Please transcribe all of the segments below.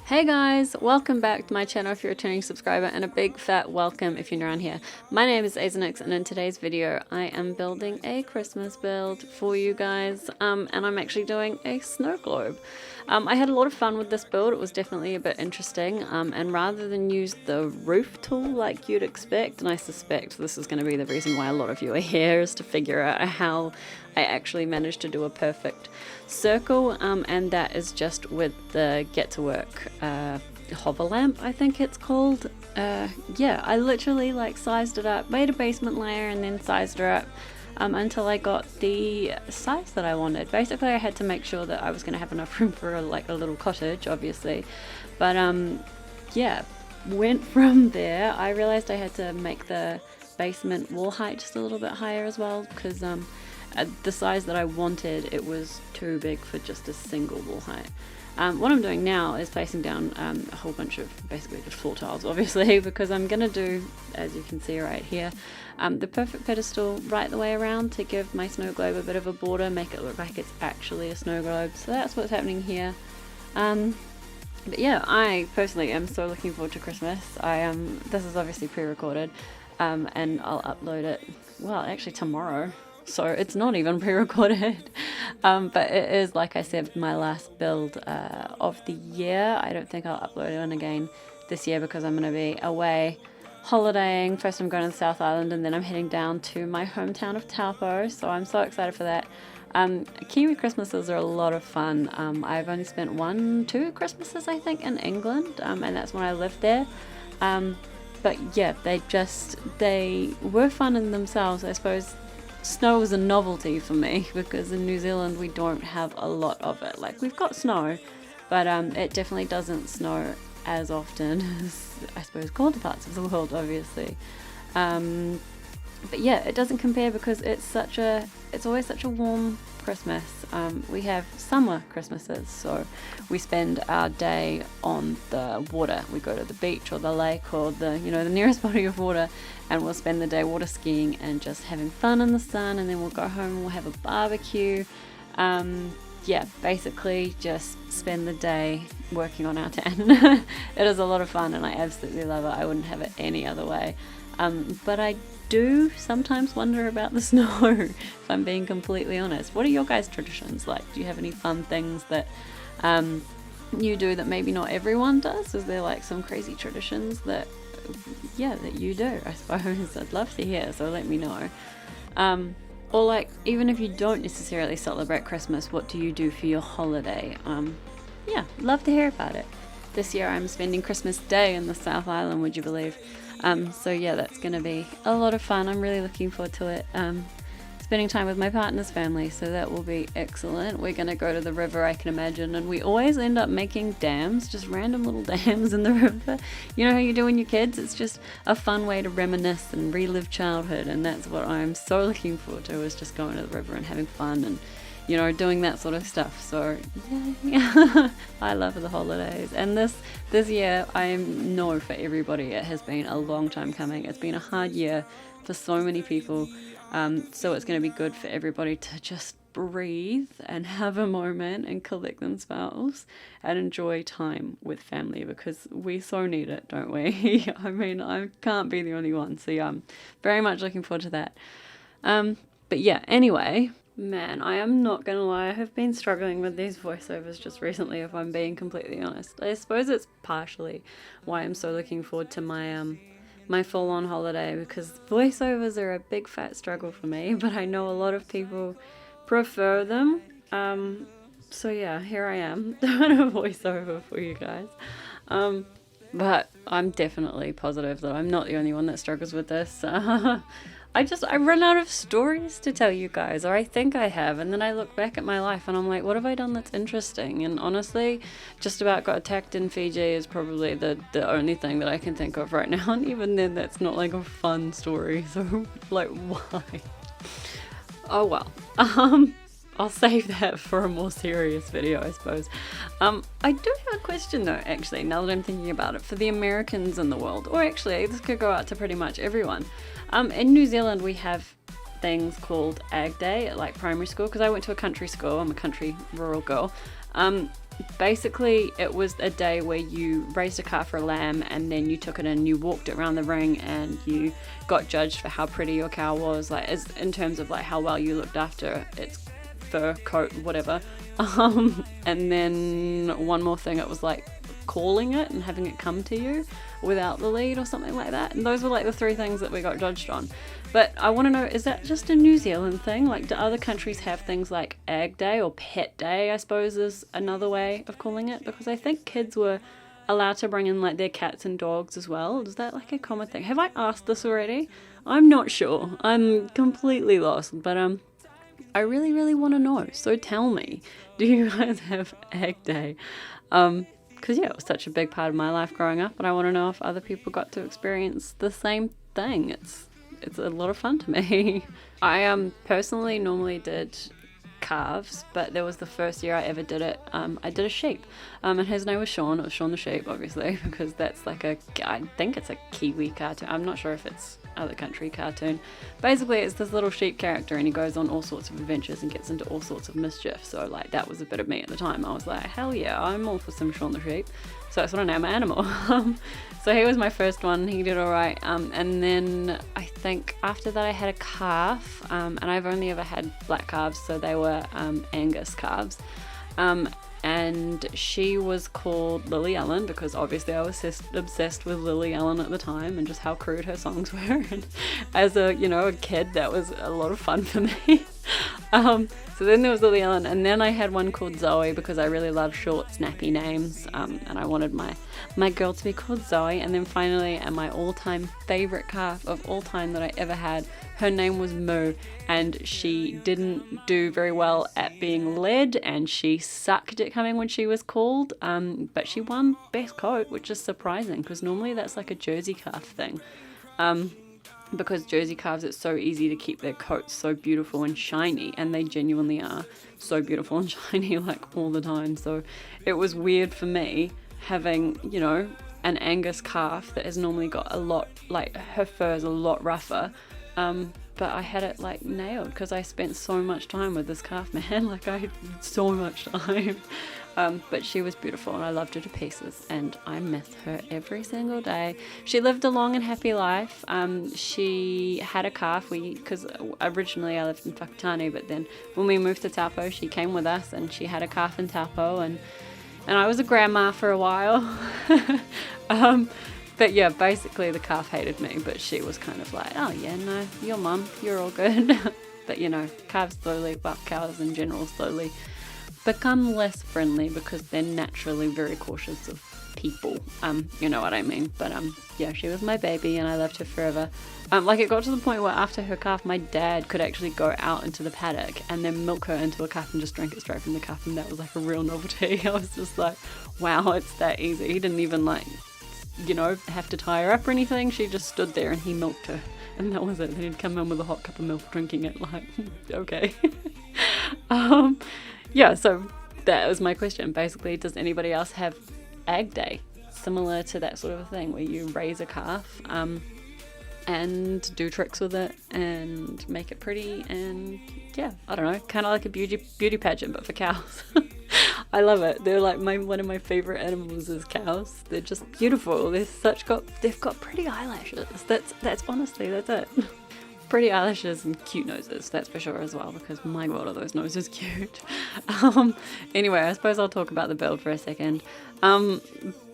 Hey guys, welcome back to my channel if you're a returning subscriber, and a big fat welcome if you're new around here. My name is Azrnyx, and in today's video I am building a Christmas build for you guys, and I'm actually doing a snow globe. I had a lot of fun with this build. It was definitely a bit interesting, and rather than use the roof tool like you'd expect, and I suspect this is going to be the reason why a lot of you are here, is to figure out how I actually managed to do a perfect circle, and that is just with the Get to Work hover lamp, I think it's called. Yeah, I literally like sized it up, made a basement layer and then sized her up until I got the size that I wanted. Basically I had to make sure that I was going to have enough room for like a little cottage, obviously, but yeah, went from there. I realized I had to make the basement wall height just a little bit higher as well, because the size that I wanted, it was too big for just a single wall height. What I'm doing now is placing down a whole bunch of basically just floor tiles, obviously, because I'm going to do, as you can see right here, the perfect pedestal right the way around to give my snow globe a bit of a border, make it look like it's actually a snow globe. So that's what's happening here. But yeah, I personally am so looking forward to Christmas. This is obviously pre-recorded, and I'll upload it, well, actually tomorrow. So it's not even pre-recorded, but it is, like I said, my last build of the year. I don't think I'll upload one again this year because I'm going to be away holidaying. First I'm going to the South Island, and then I'm heading down to my hometown of Taupo, so I'm so excited for that. Kiwi Christmases are a lot of fun. I've only spent 2 Christmases, I think, in England, and that's when I lived there. But yeah, they were fun in themselves. I suppose snow was a novelty for me because in New Zealand we don't have a lot of it. Like, we've got snow, but it definitely doesn't snow as often as, I suppose, colder parts of the world, obviously. But yeah, it doesn't compare because it's always such a warm Christmas. We have summer Christmases, so we spend our day on the water. We go to the beach or the lake or the nearest body of water, and we'll spend the day water skiing and just having fun in the sun, and then we'll go home and we'll have a barbecue. Yeah, basically just spend the day working on our tan. It is a lot of fun and I absolutely love it. I wouldn't have it any other way. But I do sometimes wonder about the snow, if I'm being completely honest. What are your guys' traditions like? Do you have any fun things that you do that maybe not everyone does? Is there like some crazy traditions that you do, I suppose? I'd love to hear, so let me know. Or like, even if you don't necessarily celebrate Christmas, what do you do for your holiday? Yeah, love to hear about it. This year I'm spending Christmas Day in the South Island, would you believe? So yeah, that's going to be a lot of fun. I'm really looking forward to it. Spending time with my partner's family, so that will be excellent. We're going to go to the river, I can imagine, and we always end up making dams, just random little dams in the river. You know how you do when you're kids? It's just a fun way to reminisce and relive childhood, and that's what I'm so looking forward to, is just going to the river and having fun and doing that sort of stuff. So yeah, I love the holidays. And this year, I know for everybody, it has been a long time coming. It's been a hard year for so many people. So it's going to be good for everybody to just breathe and have a moment and collect themselves and enjoy time with family, because we so need it, don't we? I mean, I can't be the only one. So yeah, I'm very much looking forward to that. But yeah, anyway, man, I am not gonna lie, I have been struggling with these voiceovers just recently, if I'm being completely honest. I suppose it's partially why I'm so looking forward to my full-on holiday, because voiceovers are a big fat struggle for me, but I know a lot of people prefer them. So yeah, here I am doing a voiceover for you guys. But I'm definitely positive that I'm not the only one that struggles with this. I run out of stories to tell you guys, or I think I have, and then I look back at my life and I'm like, what have I done that's interesting? And honestly, just about got attacked in Fiji is probably the only thing that I can think of right now, and even then that's not like a fun story, so like, why? Oh well. I'll save that for a more serious video, I suppose. I do have a question though, actually, now that I'm thinking about it, for the Americans in the world, or actually this could go out to pretty much everyone. In New Zealand we have things called Ag Day at like primary school, because I went to a country school. I'm a country rural girl. Basically it was a day where you raised a calf or a lamb, and then you took it in, you walked it around the ring, and you got judged for how pretty your cow was, like as in terms of like how well you looked after its fur, coat, whatever. And then one more thing, it was like calling it and having it come to you without the lead or something like that. And those were like the 3 things that we got judged on. But I want to know, is that just a New Zealand thing? Like, do other countries have things like Ag Day or Pet Day, I suppose is another way of calling it? Because I think kids were allowed to bring in like their cats and dogs as well. Is that like a common thing? Have I asked this already? I'm not sure. I'm completely lost. But I really, really want to know. So tell me, do you guys have Ag Day? Because yeah, it was such a big part of my life growing up, and I want to know if other people got to experience the same thing. It's a lot of fun to me. I personally normally did calves, but there was the first year I ever did it. I did a sheep, and his name was Sean. It was Sean the sheep, obviously, because that's like I think it's a Kiwi cartoon. I'm not sure if it's other country cartoon. Basically it's this little sheep character, and he goes on all sorts of adventures and gets into all sorts of mischief. So like that was a bit of me at the time. I was like, hell yeah, I'm all for some Sean the sheep. So that's what I named my animal. So he was my first one. He did all right. And then I think after that I had a calf, and I've only ever had black calves, so they were Angus calves. And she was called Lily Allen, because obviously I was obsessed with Lily Allen at the time and just how crude her songs were. And as a kid, that was a lot of fun for me. So then there was Lily Allen, and then I had one called Zoe, because I really love short, snappy names, and I wanted my girl to be called Zoe. And then finally, and my all-time favorite calf of all time that I ever had, her name was Moo, and she didn't do very well at being led, and she sucked at coming when she was called, but she won best coat, which is surprising, because normally that's like a Jersey calf thing. Because Jersey calves, it's so easy to keep their coats so beautiful and shiny, and they genuinely are so beautiful and shiny like all the time. So it was weird for me having, an Angus calf that has normally got a lot, like her fur is a lot rougher, but I had it like nailed, because I spent so much time with this calf, man. Like I had so much time. But she was beautiful, and I loved her to pieces, and I miss her every single day. She lived a long and happy life. She had a calf, because originally I lived in Whakatane, but then when we moved to Taupo, she came with us, and she had a calf in Taupo, and I was a grandma for a while. But yeah, basically the calf hated me, but she was kind of like, oh yeah, no, you're mum, you're all good. But calves slowly, well, cows in general slowly become less friendly, because they're naturally very cautious of people. You know what I mean? But yeah, she was my baby, and I loved her forever. Like it got to the point where after her calf, my dad could actually go out into the paddock and then milk her into a cup and just drink it straight from the cup, and that was like a real novelty. I was just like, wow, it's that easy. He didn't even have to tie her up or anything. She just stood there and he milked her, and that was it. Then he'd come in with a hot cup of milk, drinking it, like, okay. Yeah, so that was my question. Basically, does anybody else have Ag Day, similar to that sort of a thing, where you raise a calf and do tricks with it and make it pretty, and yeah, I don't know, kind of like a beauty pageant, but for cows. I love it. They're like one of my favorite animals is cows. They're just beautiful. They've got pretty eyelashes. That's honestly, that's it. Pretty eyelashes and cute noses, that's for sure as well, because my god, are those noses cute. Anyway, I suppose I'll talk about the build for a second.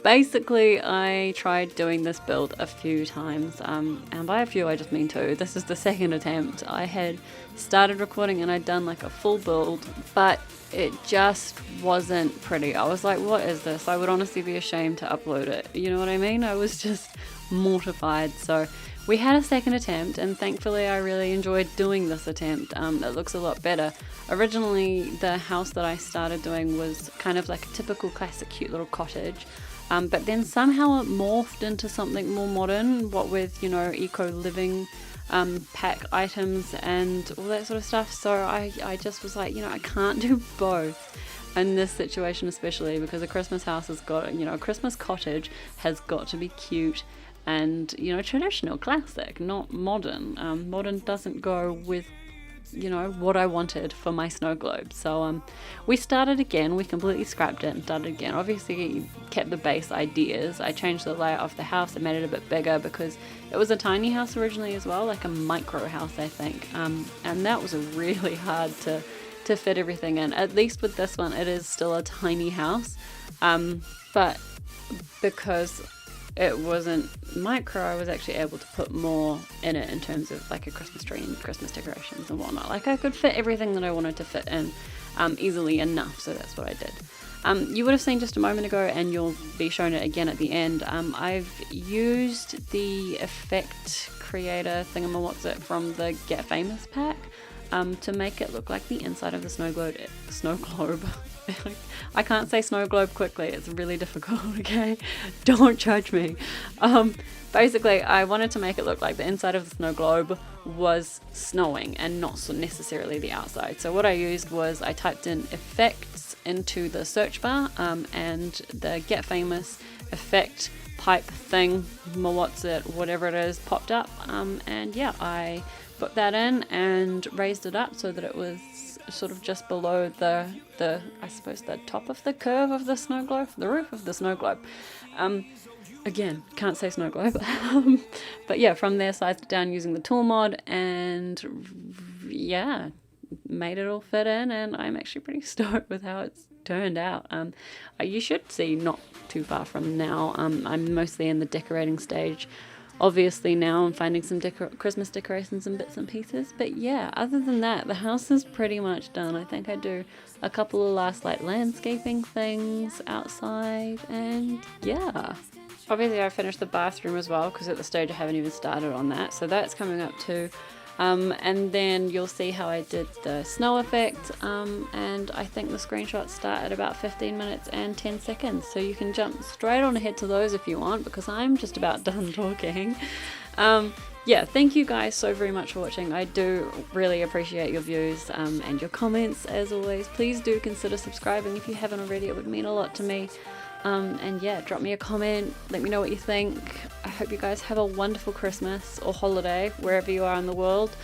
Basically, I tried doing this build a few times, and by a few I just mean 2. This is the second attempt. I had started recording and I'd done like a full build, but it just wasn't pretty. I was like, what is this? I would honestly be ashamed to upload it. You know what I mean? I was just mortified. So we had a second attempt, and thankfully I really enjoyed doing this attempt. It looks a lot better. Originally, the house that I started doing was kind of like a typical classic cute little cottage, but then somehow it morphed into something more modern, what with, eco-living pack items and all that sort of stuff. So I just was like, I can't do both in this situation, especially because a Christmas house has got, a Christmas cottage has got to be cute and, traditional, classic, not modern. Modern doesn't go with you know, what I wanted for my snow globe. So we started again. We completely scrapped it and started again. Obviously kept the base ideas. I changed the layout of the house. I made it a bit bigger because it was a tiny house originally as well, like a micro house, I think. And that was really hard to fit everything in. At least with this one, it is still a tiny house. But because it wasn't micro, I was actually able to put more in it in terms of like a Christmas tree and Christmas decorations and whatnot. Like I could fit everything that I wanted to fit in easily enough, so that's what I did. You would have seen just a moment ago, and you'll be shown it again at the end. I've used the effect creator thingamawhatsit from the Get Famous pack to make it look like the inside of the snow globe. I can't say snow globe quickly, it's really difficult, okay? Don't judge me. Basically, I wanted to make it look like the inside of the snow globe was snowing and not so necessarily the outside. So what I used was I typed in effects into the search bar and the Get Famous effect pipe thing, mawhatsit, whatever it is, popped up. And yeah, I put that in and raised it up so that it was sort of just below the I suppose the top of the curve of the snow globe, the roof of the snow globe. Again, can't say snow globe. But yeah, from there sized it down using the tool mod, and yeah, made it all fit in, and I'm actually pretty stoked with how it's turned out. You should see not too far from now. I'm mostly in the decorating stage. Obviously now I'm finding some Christmas decorations and bits and pieces, but yeah, other than that, the house is pretty much done. I think I do a couple of last like landscaping things outside, and yeah. Obviously I finished the bathroom as well, because at the stage I haven't even started on that, so that's coming up too. And then you'll see how I did the snow effect, and I think the screenshots start at about 15 minutes and 10 seconds, so you can jump straight on ahead to those if you want, because I'm just about done talking. Yeah, thank you guys so very much for watching. I do really appreciate your views and your comments as always. Please do consider subscribing if you haven't already, it would mean a lot to me. And yeah, drop me a comment, let me know what you think. I hope you guys have a wonderful Christmas or holiday wherever you are in the world.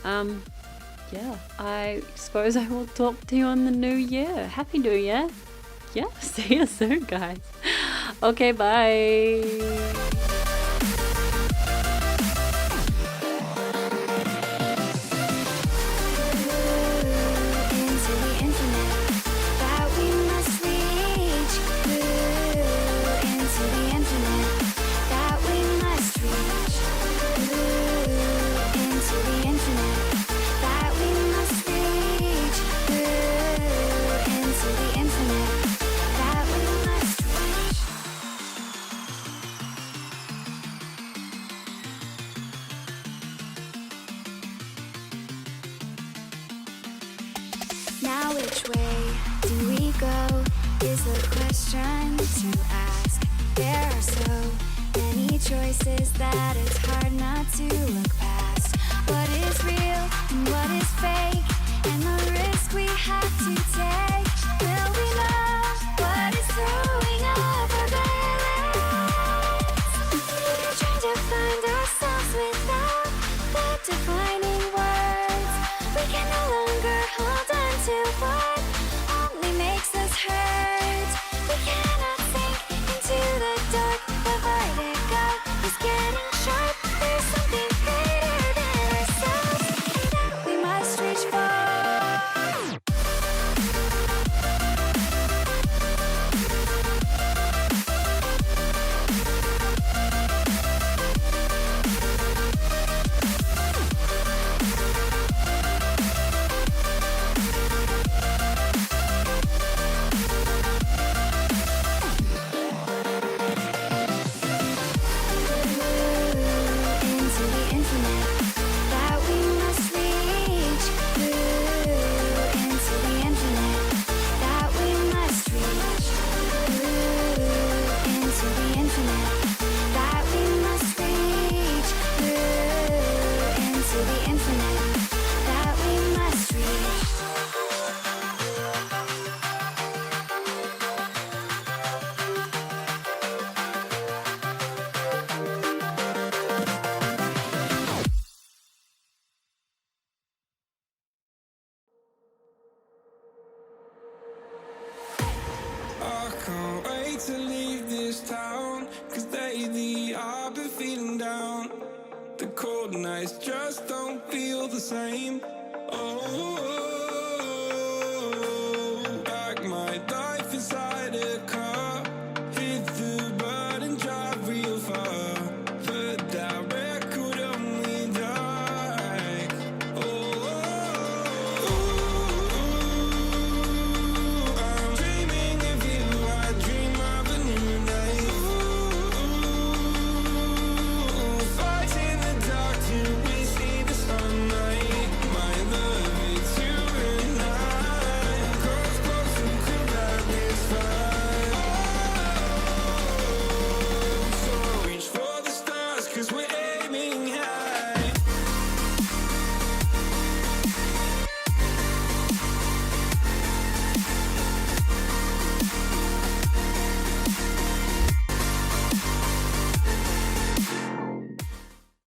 Yeah, I suppose I will talk to you on the new year. Happy New Year. Yeah, see you soon guys. Okay, bye. Now which way do we go is the question to ask. There are so many choices that it's hard not to look past. What is real and what is fake, and the risk we have to take. Will we know what is throwing up our balance? We're trying to find ourselves without the defining words. We can no longer hold on to what only makes us hurt. We cannot sink into the dark. The vertigo is getting sharp. There's something greater than ourselves that we must reach for. to leave this town, cause lately I've been feeling down. The cold nights just don't feel the same.